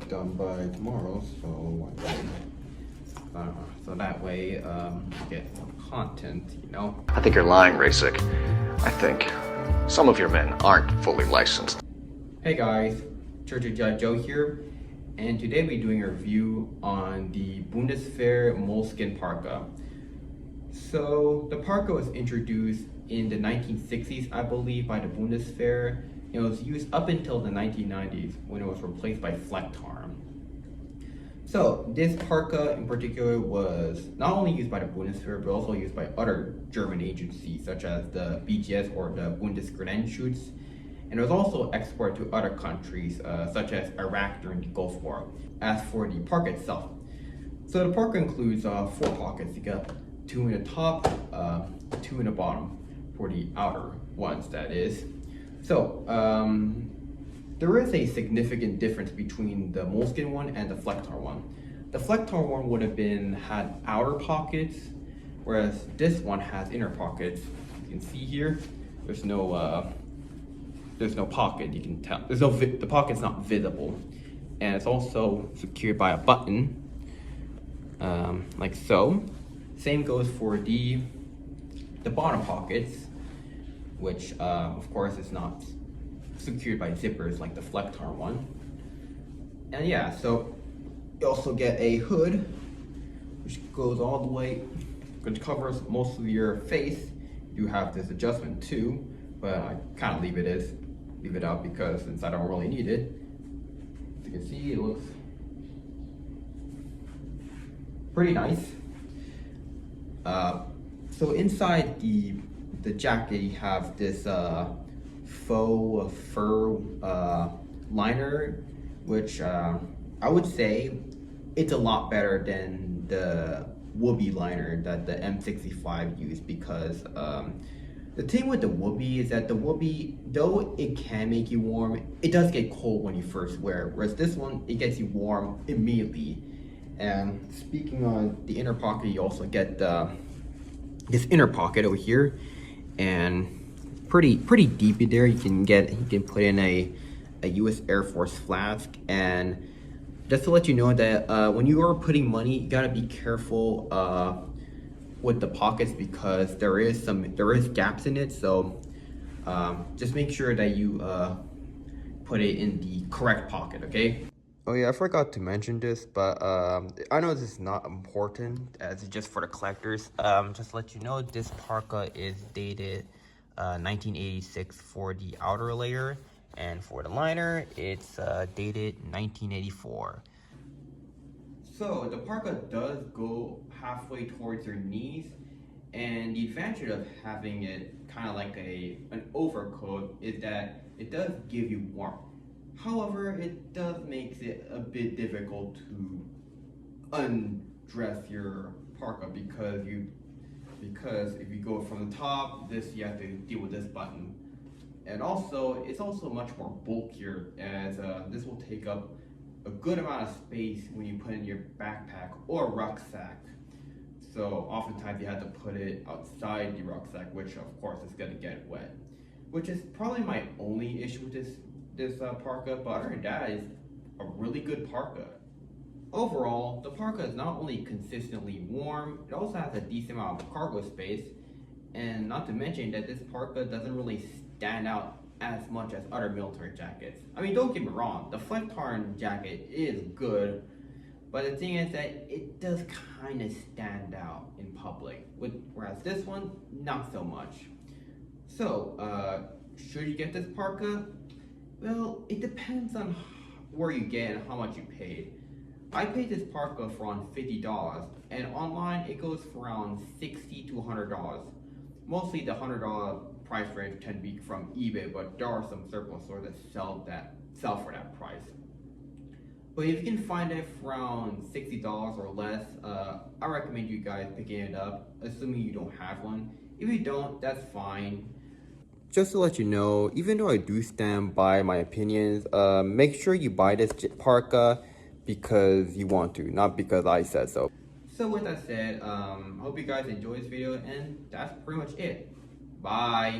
done by tomorrow, so so that way get some content, you know. I think you're lying, Rasic. I think some of your men aren't fully licensed. Hey guys, Church of Judge Joe here, and today we're doing a review on the Bundeswher Moleskin Parka. So the Parka was introduced in the 1960s, I believe, by the Bundeswher. It was used up until the 1990s when it was replaced by Flecktarn. So this Parka in particular was not only used by the Bundeswehr, but also used by other German agencies such as the BGS or the Bundesgrenzschutz. And it was also exported to other countries such as Iraq during the Gulf War. As for the Parka itself, so the Parka includes 4 pockets. You got 2 in the top, 2 in the bottom for the outer ones, that is. So there is a significant difference between the Moleskin one and the Flecktarn one. The Flecktarn one would have had outer pockets, whereas this one has inner pockets. You can see here, there's no pocket. You can tell the pocket's not visible, and it's also secured by a button, like so. Same goes for the bottom pockets, which of course is not secured by zippers like the Flecktarn one. And yeah, so you also get a hood which goes all the way, which covers most of your face. You have this adjustment too, but I kind of leave it out because since I don't really need it. As you can see, it looks pretty nice. So inside the jacket, you have this faux fur liner, which I would say it's a lot better than the Whoopee liner that the M65 used, because the thing with the Whoopee is that the Whoopee, though it can make you warm, it does get cold when you first wear it, whereas this one, it gets you warm immediately. And speaking on the inner pocket, you also get this inner pocket over here, and pretty deep in there. You can put in a US Air Force flask. And just to let you know that when you are putting money, you gotta be careful with the pockets, because there is gaps in it. So just make sure that you put it in the correct pocket, okay? Oh yeah, I forgot to mention this, but I know this is not important as it's just for the collectors. Just to let you know, this Parka is dated 1986 for the outer layer, and for the liner, it's dated 1984. So the Parka does go halfway towards your knees, and the advantage of having it kind of like an overcoat is that it does give you warmth. However, it does make it a bit difficult to undress your Parka, because if you go from the top, you have to deal with this button. And also, it's also much more bulkier, as this will take up a good amount of space when you put in your backpack or rucksack. So oftentimes you have to put it outside the rucksack, which of course is gonna get wet. Which is probably my only issue with this Parka, but other than that, it's a really good Parka. Overall, the Parka is not only consistently warm, it also has a decent amount of cargo space, and not to mention that this Parka doesn't really stand out as much as other military jackets. I mean, don't get me wrong, the Flecktarn jacket is good, but the thing is that it does kind of stand out in public, whereas this one, not so much. So, should you get this Parka? Well, it depends on where you get and how much you paid. I paid this Parka for around $50, and online it goes for around $60 to $100. Mostly the $100 price range tend to be from eBay, but there are some surplus stores that sell for that price. But if you can find it for around $60 or less, I recommend you guys picking it up, assuming you don't have one. If you don't, that's fine. Just to let you know, even though I do stand by my opinions, make sure you buy this Parka because you want to, not because I said so. So with that said, I hope you guys enjoyed this video, and that's pretty much it. Bye.